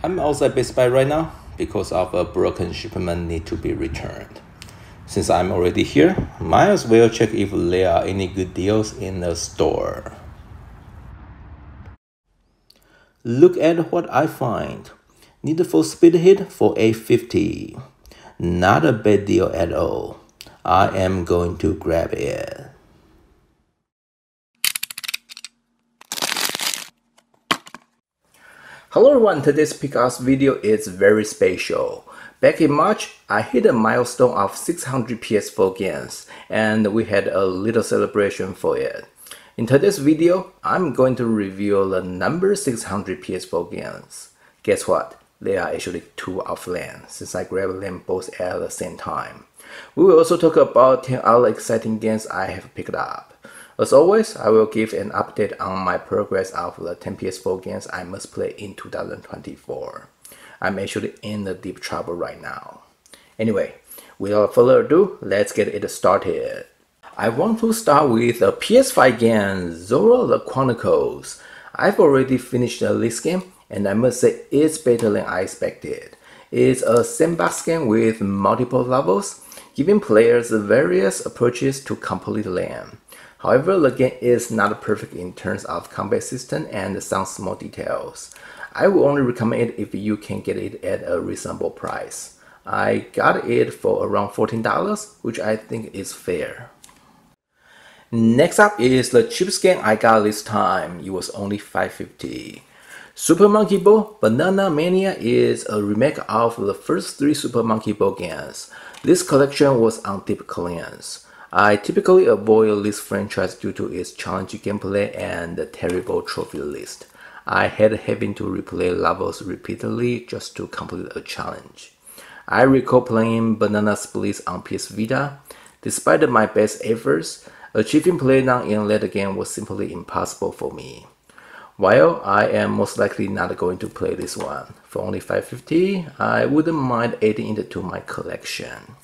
I'm outside Best Buy right now because of a broken shipment need to be returned. Since I'm already here, might as well check if there are any good deals in the store. Look at what I find. Need for speed hit for $8.50. Not a bad deal at all. I am going to grab it. Hello everyone, today's pickups video is very special. Back in March, I hit a milestone of 600 PS4 games, and we had a little celebration for it. In today's video, I'm going to reveal the number 600 PS4 games. Guess what? There are actually two offline, since I grabbed them both at the same time. We will also talk about 10 other exciting games I have picked up. As always, I will give an update on my progress of the 10 PS4 games I must play in 2024. I'm actually in the deep trouble right now. Anyway, without further ado, let's get it started. I want to start with the PS5 game, Zorro the Chronicles. I've already finished this game, and I must say it's better than I expected. It's a sandbox game with multiple levels, giving players various approaches to complete them. However, the game is not perfect in terms of combat system and some small details. I will only recommend it if you can get it at a reasonable price. I got it for around $14, which I think is fair. Next up is the cheapest game I got this time. It was only $5.50. Super Monkey Ball Banana Mania is a remake of the first three Super Monkey Ball games. This collection was on deep clearance. I typically avoid this franchise due to its challenging gameplay and the terrible trophy list. I hate having to replay levels repeatedly just to complete a challenge. I recall playing Banana Splits on PS Vita. Despite my best efforts, achieving platinum in that game was simply impossible for me. While I am most likely not going to play this one, for only $5.50, I wouldn't mind adding it to my collection.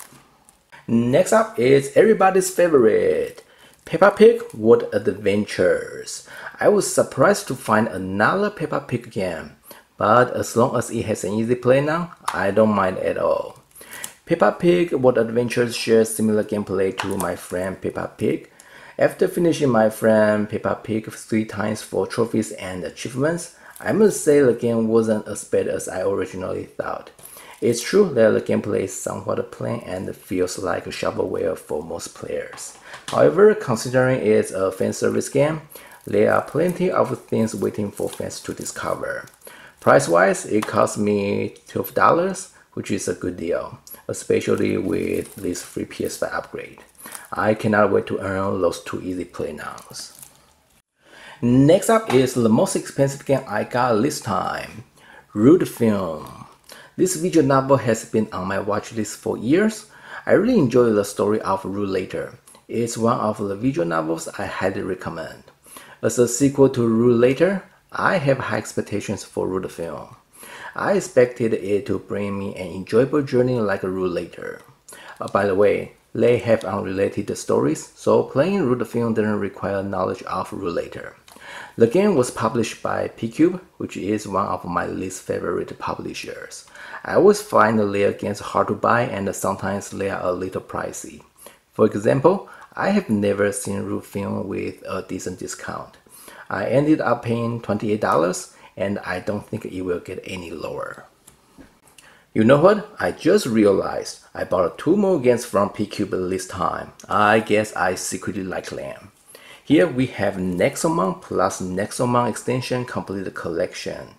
Next up is everybody's favorite, Peppa Pig World Adventures. I was surprised to find another Peppa Pig game, but as long as it has an easy play now, I don't mind at all. Peppa Pig World Adventures shares similar gameplay to my friend Peppa Pig. After finishing my friend Peppa Pig 3 times for trophies and achievements, I must say the game wasn't as bad as I originally thought. It's true that the gameplay is somewhat plain and feels like shovelware for most players. However, considering it's a fan service game, there are plenty of things waiting for fans to discover. Price-wise, it cost me $12, which is a good deal, especially with this free PS5 upgrade. I cannot wait to earn those 2 easy play nows. Next up is the most expensive game I got this time, Root Film. This visual novel has been on my watch list for years. I really enjoy the story of Roulator. It's one of the visual novels I highly recommend. As a sequel to Roulator, I have high expectations for Root Film. I expected it to bring me an enjoyable journey like Roulator. By the way, they have unrelated stories, so playing Root Film doesn't require knowledge of Roulator. The game was published by P-Cube, which is one of my least favorite publishers. I always find their games hard to buy and sometimes they are a little pricey. For example, I have never seen Root Film with a decent discount. I ended up paying $28 and I don't think it will get any lower. You know what? I just realized I bought 2 more games from P-Cube this time. I guess I secretly like them. Here we have Nexomon plus Nexomon Extension Complete Collection.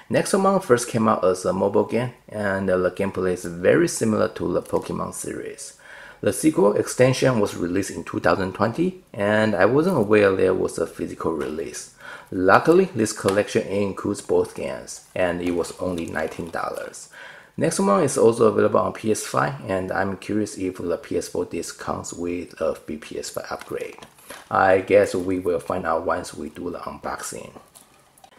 Nexomon first came out as a mobile game, and the gameplay is very similar to the Pokemon series. The sequel extension was released in 2020, and I wasn't aware there was a physical release. Luckily, this collection includes both games, and it was only $19. Nexomon is also available on PS5, and I'm curious if the PS4 disc comes with a free PS5 upgrade. I guess we will find out once we do the unboxing.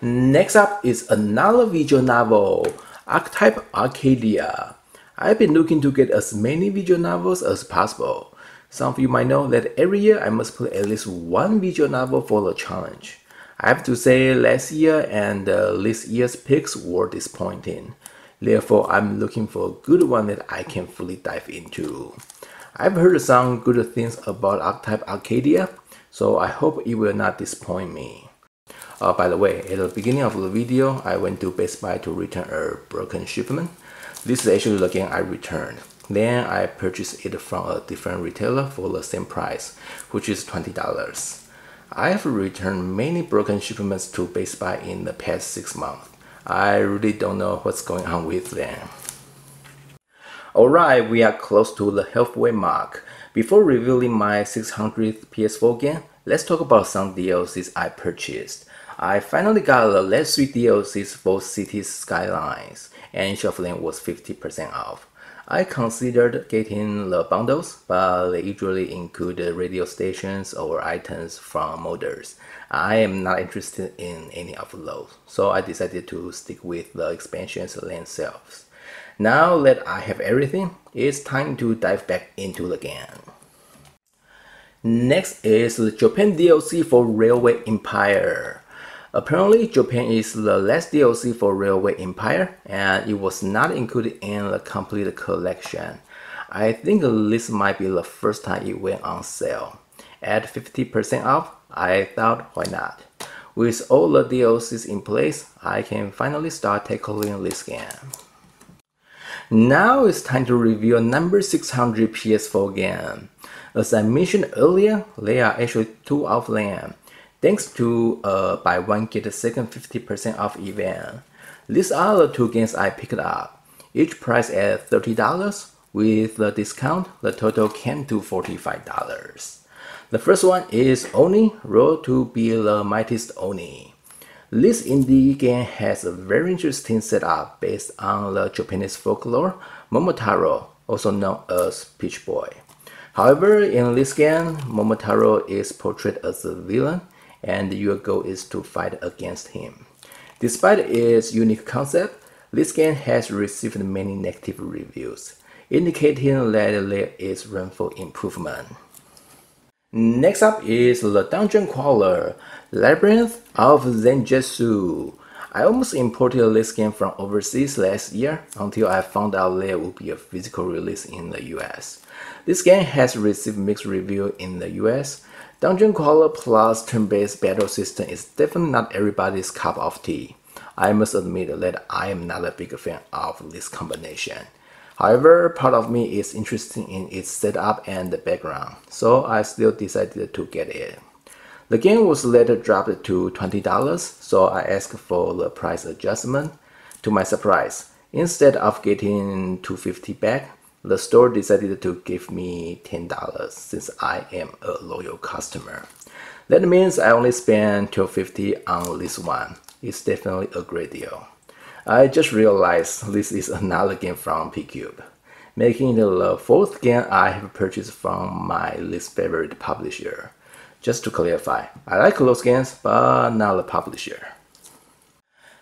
Next up is another visual novel, Archetype Arcadia. I've been looking to get as many visual novels as possible. Some of you might know that every year I must play at least one visual novel for the challenge. I have to say last year and this year's picks were disappointing. Therefore, I'm looking for a good one that I can fully dive into. I've heard some good things about Archetype Arcadia, so I hope it will not disappoint me. By the way, at the beginning of the video, I went to Best Buy to return a broken shipment. This is actually the game I returned. Then I purchased it from a different retailer for the same price, which is $20. I have returned many broken shipments to Best Buy in the past 6 months. I really don't know what's going on with them. Alright, we are close to the halfway mark. Before revealing my 600th PS4 game, let's talk about some DLCs I purchased. I finally got the last 3 DLCs for Cities Skylines, and each of them was 50% off. I considered getting the bundles, but they usually include radio stations or items from modders. I am not interested in any of those, so I decided to stick with the expansions themselves. Now that I have everything, it's time to dive back into the game. Next is the Japan DLC for Railway Empire. Apparently, Japan is the last DLC for Railway Empire, and it was not included in the complete collection. I think this might be the first time it went on sale. At 50% off, I thought, why not? With all the DLCs in place, I can finally start tackling this game. Now it's time to review number 600 PS4 game. As I mentioned earlier, there are actually 2 of them, thanks to buy one get a second 50% off event. These are the 2 games I picked up, each priced at $30. With the discount, the total came to $45. The first one is Oni, Road to be the Mightiest Oni. This indie game has a very interesting setup based on the Japanese folklore Momotaro, also known as Peach Boy. However, in this game, Momotaro is portrayed as a villain, and your goal is to fight against him. Despite its unique concept, this game has received many negative reviews, indicating that there is room for improvement. Next up is the Dungeon Crawler, Labyrinth of Zenjutsu. I almost imported this game from overseas last year until I found out there would be a physical release in the US. This game has received mixed reviews in the US. Dungeon Crawler plus turn-based battle system is definitely not everybody's cup of tea. I must admit that I am not a big fan of this combination. However, part of me is interested in its setup and the background, so I still decided to get it. The game was later dropped to $20, so I asked for the price adjustment. To my surprise, instead of getting $250 back, the store decided to give me $10 since I am a loyal customer. That means I only spent $12.50 on this one. It's definitely a great deal. I just realized this is another game from P-Cube, making it the 4th game I have purchased from my least favorite publisher. Just to clarify, I like those games, but not the publisher.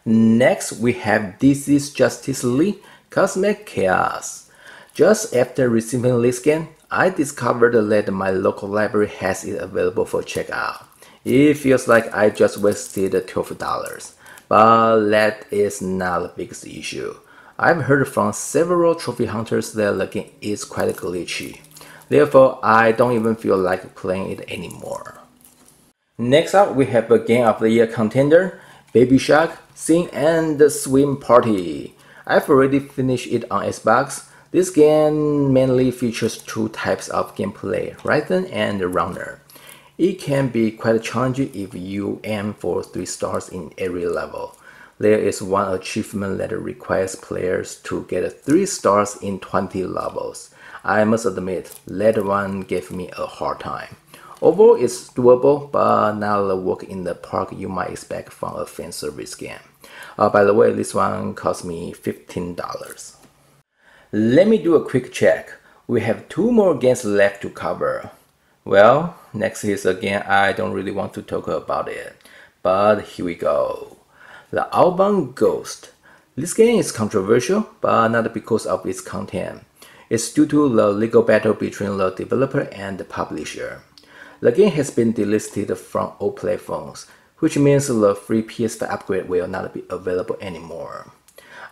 Next, we have DC's Justice League Cosmic Chaos. Just after receiving this game, I discovered that my local library has it available for checkout. It feels like I just wasted $12. But that is not the biggest issue. I've heard from several trophy hunters that the game is quite glitchy. Therefore, I don't even feel like playing it anymore. Next up, we have a Game of the Year contender, Baby Shark Sing and Swim Party. I've already finished it on Xbox. This game mainly features 2 types of gameplay, Rhythm and Runner. It can be quite challenging if you aim for 3 stars in every level. There is one achievement that requires players to get 3 stars in 20 levels. I must admit, that one gave me a hard time. Overall, it's doable, but not the walk in the park you might expect from a fan service game. By the way, this one cost me $15. Let me do a quick check. We have 2 more games left to cover. Well, next is a game I don't really want to talk about it, but here we go. The Outbound Ghost. This game is controversial, but not because of its content. It's due to the legal battle between the developer and the publisher. The game has been delisted from all platforms, which means the free PS5 upgrade will not be available anymore.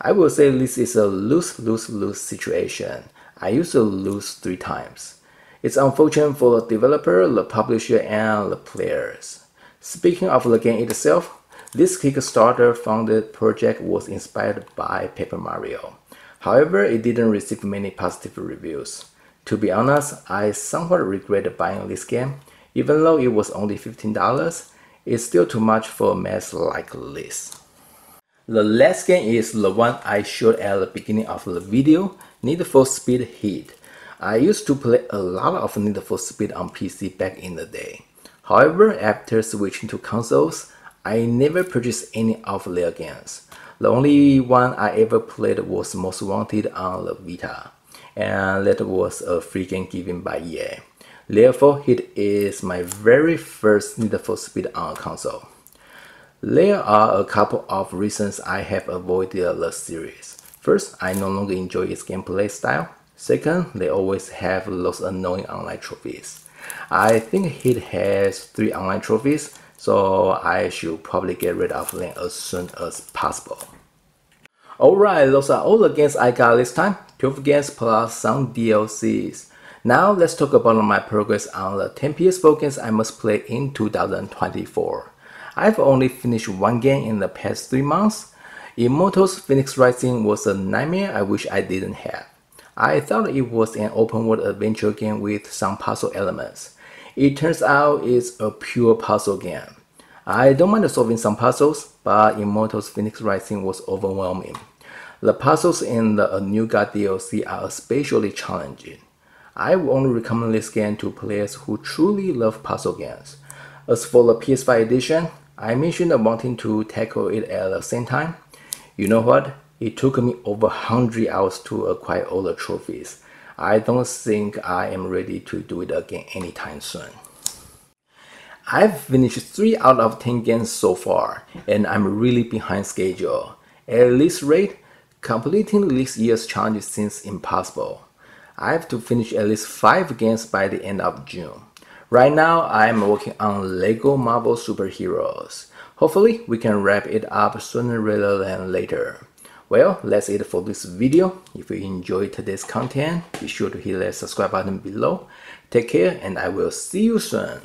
I will say this is a lose-lose-lose situation. I used to lose 3 times. It's unfortunate for the developer, the publisher, and the players. Speaking of the game itself, this Kickstarter-funded project was inspired by Paper Mario. However, it didn't receive many positive reviews. To be honest, I somewhat regret buying this game. Even though it was only $15, it's still too much for a mess like this. The last game is the one I showed at the beginning of the video, Need for Speed Heat. I used to play a lot of Need for Speed on PC back in the day. However, after switching to consoles, I never purchased any of their games. The only one I ever played was Most Wanted on the Vita, and that was a free game given by EA. Therefore, Heat is my very first Need for Speed on a console. There are a couple of reasons I have avoided the series. First, I no longer enjoy its gameplay style. Second, they always have those annoying online trophies. I think Heat has 3 online trophies, so I should probably get rid of them as soon as possible. Alright, those are all the games I got this time, 12 games plus some DLCs. Now let's talk about my progress on the 10 PS4 games I must play in 2024. I've only finished 1 game in the past 3 months. Immortals Phoenix Rising was a nightmare I wish I didn't have. I thought it was an open world adventure game with some puzzle elements. It turns out it's a pure puzzle game. I don't mind solving some puzzles, but Immortals Phoenix Rising was overwhelming. The puzzles in the New God DLC are especially challenging. I will only recommend this game to players who truly love puzzle games. As for the PS5 edition, I mentioned wanting to tackle it at the same time. You know what? It took me over 100 hours to acquire all the trophies. I don't think I am ready to do it again anytime soon. I've finished 3 out of 10 games so far, and I'm really behind schedule. At this rate, completing this year's challenge seems impossible. I have to finish at least 5 games by the end of June. Right now, I'm working on LEGO Marvel Superheroes. Hopefully, we can wrap it up sooner rather than later. Well, that's it for this video. If you enjoyed today's content, be sure to hit that subscribe button below. Take care, and I will see you soon.